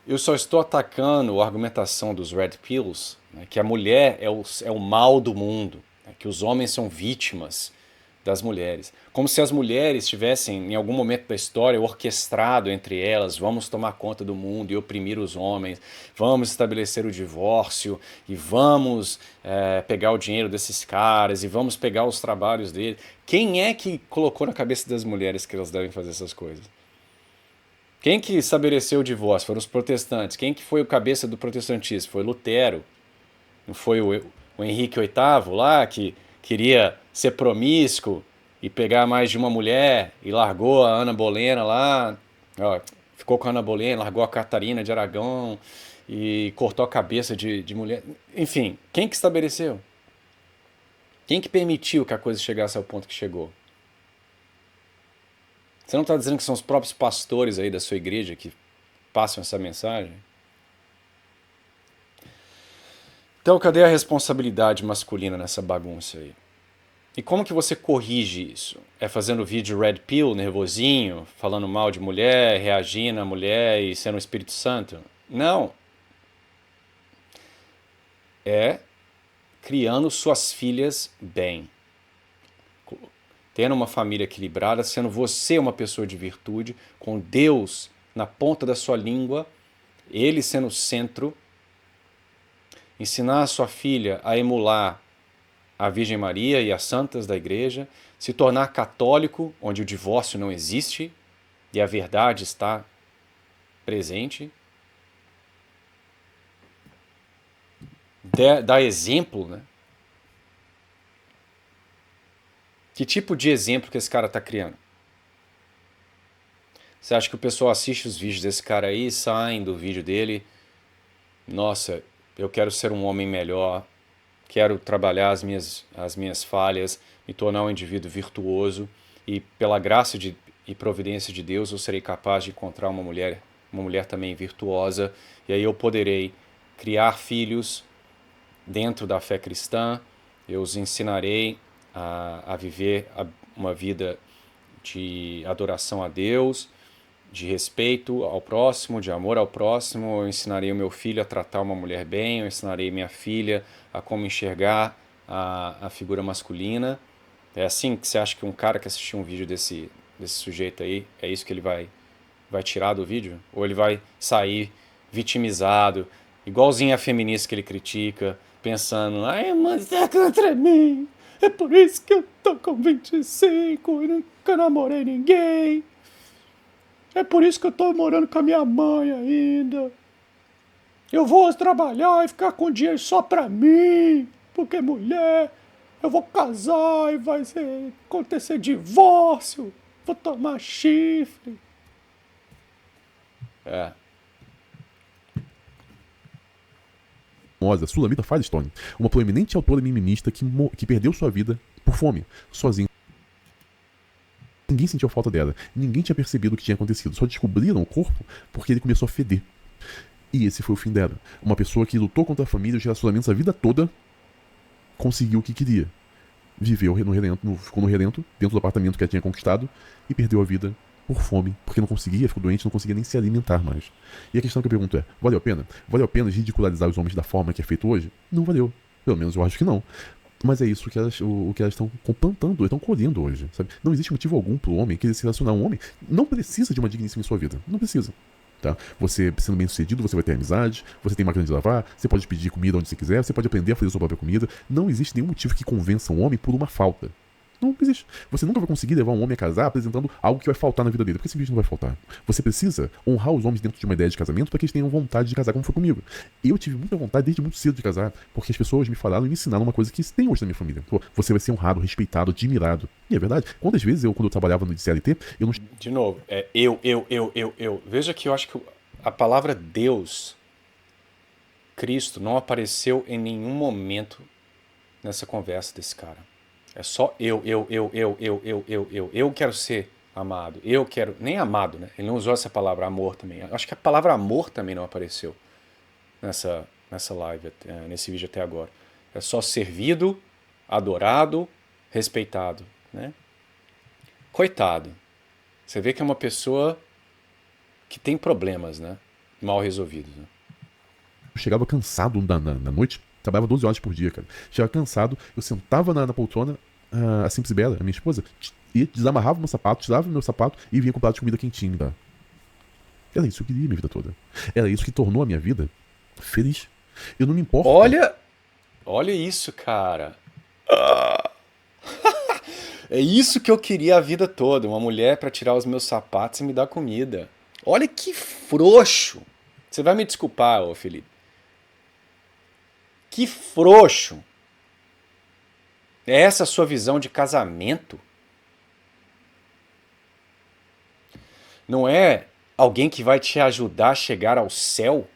Eu só estou atacando a argumentação dos Red Pills, né, que a mulher é o mal do mundo, né, que os homens são vítimas, das mulheres. Como se as mulheres tivessem, em algum momento da história, orquestrado entre elas, vamos tomar conta do mundo e oprimir os homens, vamos estabelecer o divórcio, e vamos pegar o dinheiro desses caras, e vamos pegar os trabalhos deles. Quem é que colocou na cabeça das mulheres que elas devem fazer essas coisas? Quem que estabeleceu o divórcio? Foram os protestantes. Quem que foi o cabeça do protestantismo? Foi Lutero. Não foi o Henrique VIII lá, que queria ser promíscuo e pegar mais de uma mulher e largou a Ana Bolena lá, ó, ficou com a Ana Bolena, largou a Catarina de Aragão e cortou a cabeça de mulher. Enfim, quem que estabeleceu? Quem que permitiu que a coisa chegasse ao ponto que chegou? Você não está dizendo que são os próprios pastores aí da sua igreja que passam essa mensagem? Então, cadê a responsabilidade masculina nessa bagunça aí? E como que você corrige isso? É fazendo vídeo red pill, nervosinho, falando mal de mulher, reagindo à mulher e sendo o Espírito Santo? Não. É criando suas filhas bem. Tendo uma família equilibrada, sendo você uma pessoa de virtude, com Deus na ponta da sua língua, Ele sendo o centro. Ensinar a sua filha a emular a Virgem Maria e as santas da igreja, se tornar católico, onde o divórcio não existe e a verdade está presente. Dar exemplo, né? Que tipo de exemplo que esse cara está criando? Você acha que o pessoal assiste os vídeos desse cara aí, saem do vídeo dele, nossa, eu quero ser um homem melhor, quero trabalhar as minhas falhas, me tornar um indivíduo virtuoso e pela graça e providência de Deus eu serei capaz de encontrar uma mulher também virtuosa e aí eu poderei criar filhos dentro da fé cristã, eu os ensinarei a viver uma vida de adoração a Deus, de respeito ao próximo, de amor ao próximo. Eu ensinarei o meu filho a tratar uma mulher bem, eu ensinarei minha filha a como enxergar a figura masculina. É assim que você acha que um cara que assistiu um vídeo desse sujeito aí, é isso que ele vai tirar do vídeo? Ou ele vai sair vitimizado, igualzinho a feminista que ele critica, pensando, ai, mas é contra mim, é por isso que eu tô com 25 e nunca namorei ninguém. É por isso que eu tô morando com a minha mãe ainda. Eu vou trabalhar e ficar com dinheiro só pra mim. Porque mulher, eu vou casar e vai acontecer divórcio. Vou tomar chifre. É. Sulamita Firestone, uma proeminente autora mimimista que perdeu sua vida por fome, sozinha. Ninguém sentiu falta dela, ninguém tinha percebido o que tinha acontecido, só descobriram o corpo porque ele começou a feder. E esse foi o fim dela. Uma pessoa que lutou contra a família e os relacionamentos a vida toda, conseguiu o que queria. Viveu ficou no relento, dentro do apartamento que ela tinha conquistado, e perdeu a vida por fome, porque não conseguia, ficou doente, não conseguia nem se alimentar mais. E a questão que eu pergunto é, valeu a pena? Valeu a pena ridicularizar os homens da forma que é feito hoje? Não valeu. Pelo menos eu acho que não. Mas é isso que elas estão plantando, estão colhendo hoje, sabe? Não existe motivo algum para o homem querer se relacionar. Um homem não precisa de uma digníssima em sua vida. Não precisa. Tá? Você, sendo bem sucedido, você vai ter amizade, você tem máquina de lavar, você pode pedir comida onde você quiser, você pode aprender a fazer sua própria comida. Não existe nenhum motivo que convença um homem por uma falta. Não existe. Você nunca vai conseguir levar um homem a casar apresentando algo que vai faltar na vida dele, porque esse vídeo não vai faltar. Você precisa honrar os homens dentro de uma ideia de casamento para que eles tenham vontade de casar, como foi comigo. Eu tive muita vontade desde muito cedo de casar, porque as pessoas me falaram e me ensinaram uma coisa que tem hoje na minha família. Pô, você vai ser honrado, respeitado, admirado. E é verdade. Quantas vezes quando eu trabalhava no CLT, eu não... De novo, eu. Veja que eu acho que a palavra Deus, Cristo, não apareceu em nenhum momento nessa conversa desse cara. É só eu quero ser amado, eu quero, nem amado, né? Ele não usou essa palavra amor também. Acho que a palavra amor também não apareceu nessa live, nesse vídeo até agora. É só servido, adorado, respeitado, né? Coitado. Você vê que é uma pessoa que tem problemas, né? Mal resolvidos, né? Eu chegava cansado na noite, trabalhava 12 horas por dia, cara. Chegava cansado, eu sentava na poltrona, a Simples e Bela, a minha esposa, e desamarrava meu sapato, tirava meu sapato e vinha com um prato de comida quentinho me dar. Era isso que eu queria minha vida toda. Era isso que tornou a minha vida feliz. Eu não me importo. Olha isso, cara. É isso que eu queria a vida toda, uma mulher pra tirar os meus sapatos e me dar comida. Olha que frouxo. Você vai me desculpar, ô Felipe. Que frouxo. É essa a sua visão de casamento? Não é alguém que vai te ajudar a chegar ao céu?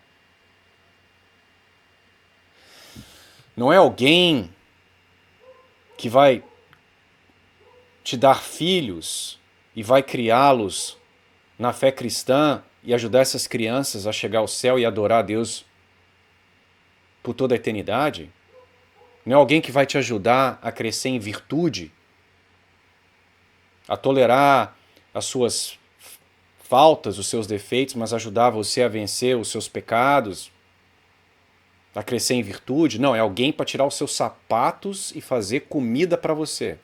Não é alguém que vai te dar filhos e vai criá-los na fé cristã e ajudar essas crianças a chegar ao céu e adorar a Deus por toda a eternidade? Não é alguém que vai te ajudar a crescer em virtude, a tolerar as suas faltas, os seus defeitos, mas ajudar você a vencer os seus pecados, a crescer em virtude? Não, é alguém para tirar os seus sapatos e fazer comida para você.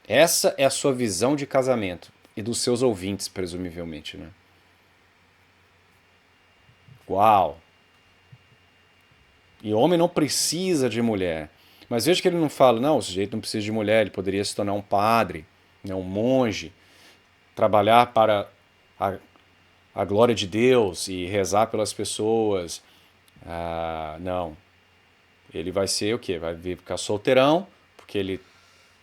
Essa é a sua visão de casamento e dos seus ouvintes, presumivelmente, né? Uau! E homem não precisa de mulher. Mas veja que ele não fala, não, o sujeito não precisa de mulher, ele poderia se tornar um padre, né, um monge, trabalhar para a glória de Deus e rezar pelas pessoas. Não. Ele vai ser o quê? Vai ficar solteirão, porque ele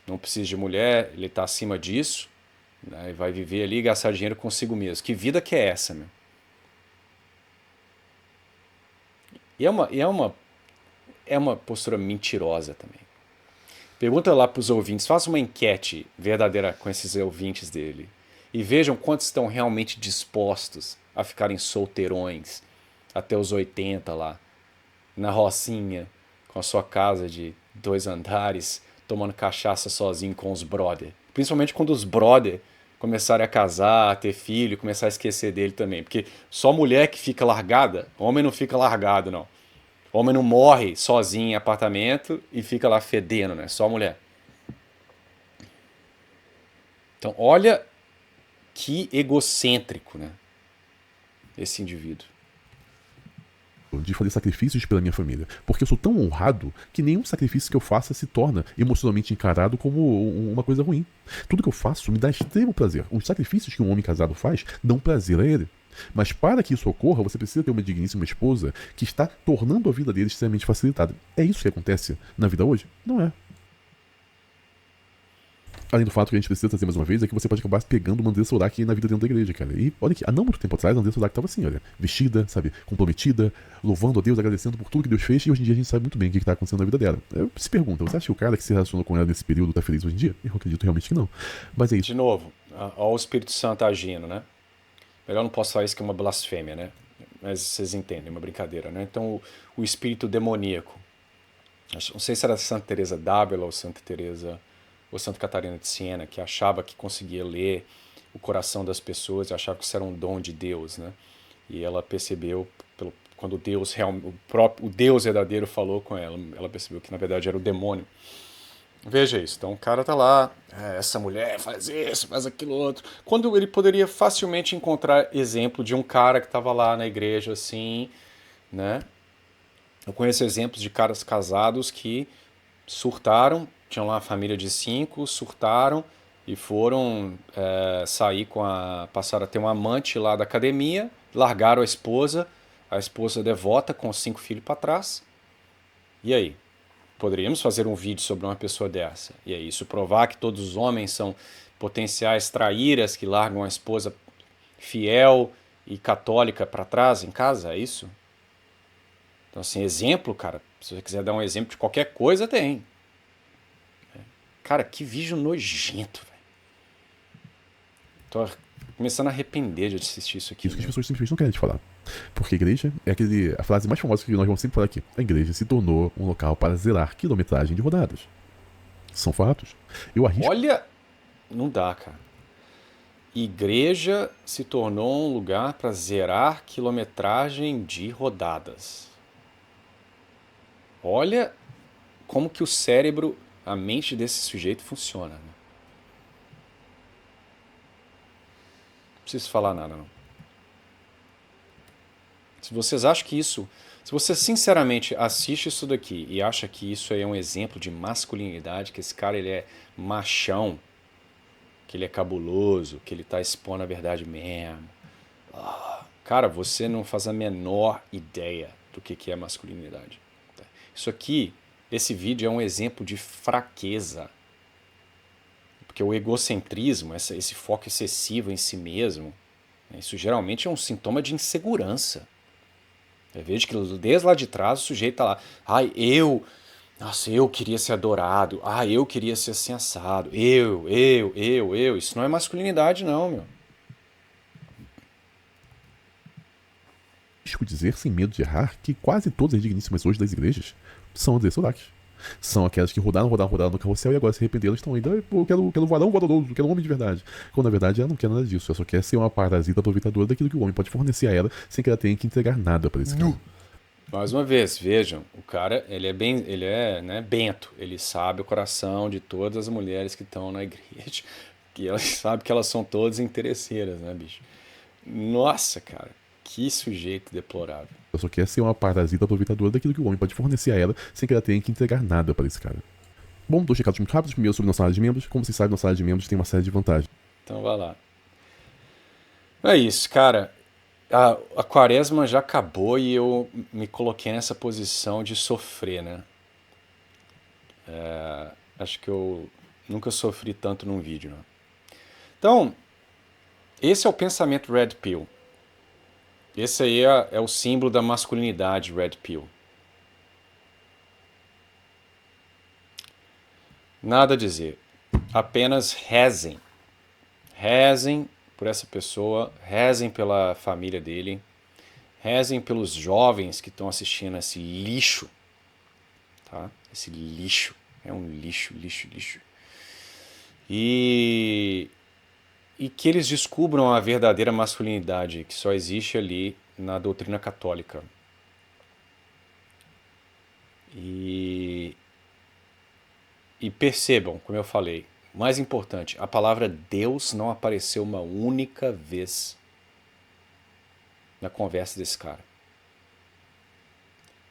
não precisa de mulher, ele está acima disso, né, e vai viver ali e gastar dinheiro consigo mesmo. Que vida que é essa, meu? E é uma postura mentirosa também. Pergunta lá para os ouvintes, faça uma enquete verdadeira com esses ouvintes dele e vejam quantos estão realmente dispostos a ficarem solteirões até os 80 lá, na rocinha, com a sua casa de 2 andares, tomando cachaça sozinho com os brother. Principalmente quando os brother começarem a casar, a ter filho, começar a esquecer dele também. Porque só mulher que fica largada, homem não fica largado, não. Homem não morre sozinho em apartamento e fica lá fedendo, né? Só mulher. Então, olha que egocêntrico, né? Esse indivíduo. De fazer sacrifícios pela minha família. Porque eu sou tão honrado que nenhum sacrifício que eu faça se torna emocionalmente encarado como uma coisa ruim. Tudo que eu faço me dá extremo prazer. Os sacrifícios que um homem casado faz dão prazer a ele. Mas para que isso ocorra, você precisa ter uma digníssima esposa que está tornando a vida dele extremamente facilitada. É isso que acontece na vida hoje? Não é. Além do fato que a gente precisa trazer mais uma vez, é que você pode acabar pegando uma Andressa Urach na vida dentro da igreja, cara. E olha que há não muito tempo atrás, a Andressa Urach estava assim, olha, vestida, sabe, comprometida, louvando a Deus, agradecendo por tudo que Deus fez, e hoje em dia a gente sabe muito bem o que está acontecendo na vida dela. Eu se pergunta, você acha que o cara que se relacionou com ela nesse período está feliz hoje em dia? Eu acredito realmente que não. Mas é isso. De novo, ó o Espírito Santo agindo, né? Melhor não posso falar isso que é uma blasfêmia, né? Mas vocês entendem, é uma brincadeira, né? Então, o espírito demoníaco. Não sei se era Santa Teresa d'Ávila ou Santa Teresa ou Santa Catarina de Siena, que achava que conseguia ler o coração das pessoas e achava que isso era um dom de Deus, né? E ela percebeu, quando Deus o Deus verdadeiro falou com ela, ela percebeu que na verdade era o demônio. Veja isso, então o cara tá lá, essa mulher faz isso, faz aquilo outro, quando ele poderia facilmente encontrar exemplo de um cara que estava lá na igreja assim, né? Eu conheço exemplos de caras casados que surtaram, tinham lá uma família de 5, surtaram e foram sair passaram a ter um amante lá da academia, largaram a esposa devota com os 5 filhos para trás. E aí? Poderíamos fazer um vídeo sobre uma pessoa dessa. E aí, isso provar que todos os homens são potenciais traíras que largam a esposa fiel e católica para trás em casa, é isso? Então, assim, exemplo, cara, se você quiser dar um exemplo de qualquer coisa, tem. Cara, que vídeo nojento, velho. Tô começando a arrepender de assistir isso aqui. Isso que as pessoas simplesmente não querem te falar. Porque a igreja é a frase mais famosa que nós vamos sempre falar aqui. A igreja se tornou um local para zerar quilometragem de rodadas. São fatos. Eu arrisco. Olha, não dá, cara. Igreja se tornou um lugar para zerar quilometragem de rodadas. Olha como que o cérebro, a mente desse sujeito funciona. Né? Não preciso falar nada, não. Se vocês acham que isso... Se você sinceramente assiste isso daqui e acha que isso aí é um exemplo de masculinidade, que esse cara ele é machão, que ele é cabuloso, que ele tá expondo a verdade mesmo. Cara, você não faz a menor ideia do que é masculinidade. Isso aqui, esse vídeo é um exemplo de fraqueza. Porque o egocentrismo, esse foco excessivo em si mesmo, isso geralmente é um sintoma de insegurança. Eu vejo que desde lá de trás o sujeito tá lá. Nossa, eu queria ser adorado. Eu queria ser assim assado. Eu. Isso não é masculinidade, não, meu. Risco dizer, sem medo de errar, que quase todas as digníssimas hoje das igrejas são André Surak. São aquelas que rodaram no carrossel e agora se arrependeram, estão ainda, eu quero varão valoroso, eu quero um homem de verdade. Quando na verdade ela não quer nada disso, ela só quer ser uma parasita aproveitadora daquilo que o homem pode fornecer a ela, sem que ela tenha que entregar nada para esse cara. Mais uma vez, vejam, o cara, ele é né, bento, ele sabe o coração de todas as mulheres que estão na igreja, que ele sabe que elas são todas interesseiras, né, bicho? Nossa, cara, que sujeito deplorável. Ela só quer ser uma parasita aproveitadora daquilo que o homem pode fornecer a ela, sem que ela tenha que entregar nada para esse cara. Bom, 2 recados muito rápidos. Primeiro, sobre nossa área de membros. Como vocês sabem, nossa área de membros tem uma série de vantagens. Então vai lá. É isso, cara. A quaresma já acabou e eu me coloquei nessa posição de sofrer, né? Acho que eu nunca sofri tanto num vídeo, né? Então, esse é o pensamento Red Pill. Esse aí é o símbolo da masculinidade Red Pill. Nada a dizer. Apenas rezem. Rezem por essa pessoa, rezem pela família dele, rezem pelos jovens que estão assistindo esse lixo. Tá? Esse lixo. É um lixo. E que eles descubram a verdadeira masculinidade que só existe ali na doutrina católica. E percebam, como eu falei, o mais importante, a palavra Deus não apareceu uma única vez na conversa desse cara.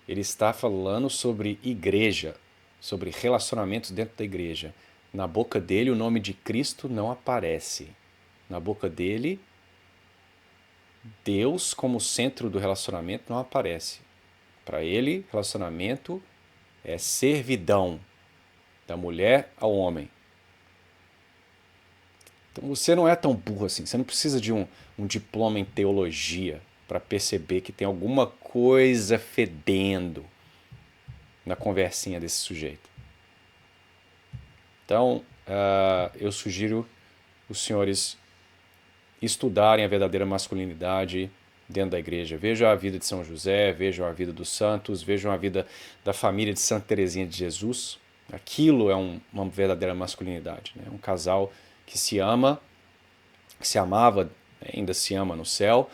Ele está falando sobre igreja, sobre relacionamentos dentro da igreja. Na boca dele o nome de Cristo não aparece. Na boca dele, Deus como centro do relacionamento não aparece. Para ele, relacionamento é servidão da mulher ao homem. Então você não é tão burro assim. Você não precisa de um diploma em teologia para perceber que tem alguma coisa fedendo na conversinha desse sujeito. Então, eu sugiro os senhores estudarem a verdadeira masculinidade dentro da igreja. Vejam a vida de São José, vejam a vida dos santos, vejam a vida da família de Santa Teresinha de Jesus. Aquilo é uma verdadeira masculinidade. Né? Um casal que se ama, que se amava, ainda se ama no céu,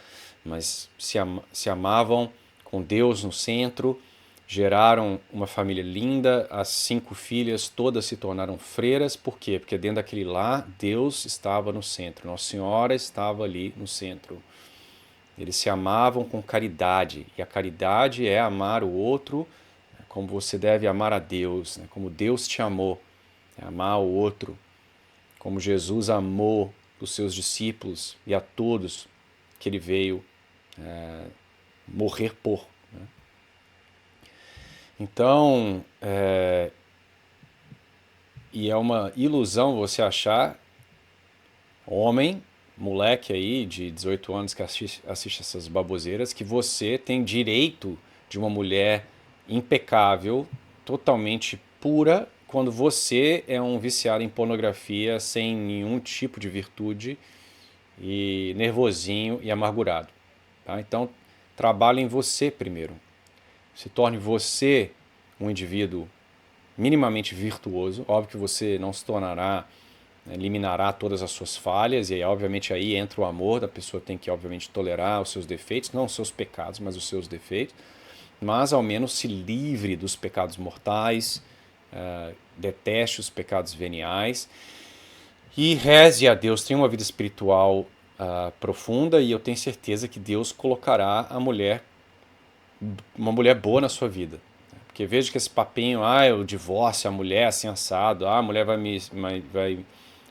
mas se amavam com Deus no centro, geraram uma família linda, as 5 filhas todas se tornaram freiras. Por quê? Porque dentro daquele lar, Deus estava no centro, Nossa Senhora estava ali no centro. Eles se amavam com caridade, e a caridade é amar o outro como você deve amar a Deus, né? Como Deus te amou, é amar o outro, como Jesus amou os seus discípulos e a todos que ele veio morrer por. Né? Então, e é uma ilusão você achar, homem, moleque aí de 18 anos que assiste essas baboseiras, que você tem direito de uma mulher impecável, totalmente pura, quando você é um viciado em pornografia sem nenhum tipo de virtude e nervosinho e amargurado. Tá? Então, trabalhe em você primeiro. Se torne você um indivíduo minimamente virtuoso. Óbvio que você não se tornará, eliminará todas as suas falhas, e aí, obviamente, aí entra o amor, da pessoa tem que, obviamente, tolerar os seus defeitos, não os seus pecados, mas os seus defeitos, mas ao menos se livre dos pecados mortais, deteste os pecados veniais e reze a Deus, tenha uma vida espiritual profunda, e eu tenho certeza que Deus colocará uma mulher boa na sua vida. Porque vejo que esse papinho, o divórcio, a mulher assim assado, a mulher vai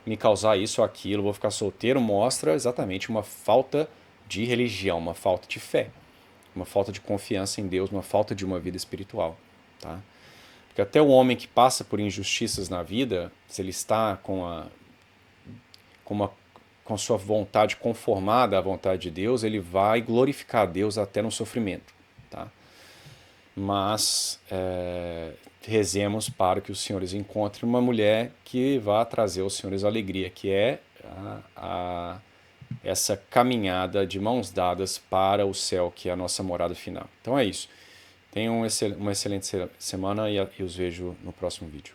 me causar isso ou aquilo, vou ficar solteiro, mostra exatamente uma falta de religião, uma falta de fé, uma falta de confiança em Deus, uma falta de uma vida espiritual, tá? Porque até o homem que passa por injustiças na vida, se ele está com sua vontade conformada à vontade de Deus, ele vai glorificar a Deus até no sofrimento, tá? Mas rezemos para que os senhores encontrem uma mulher que vá trazer aos senhores alegria, que é essa caminhada de mãos dadas para o céu, que é a nossa morada final. Então é isso. Tenham uma excelente semana e os vejo no próximo vídeo.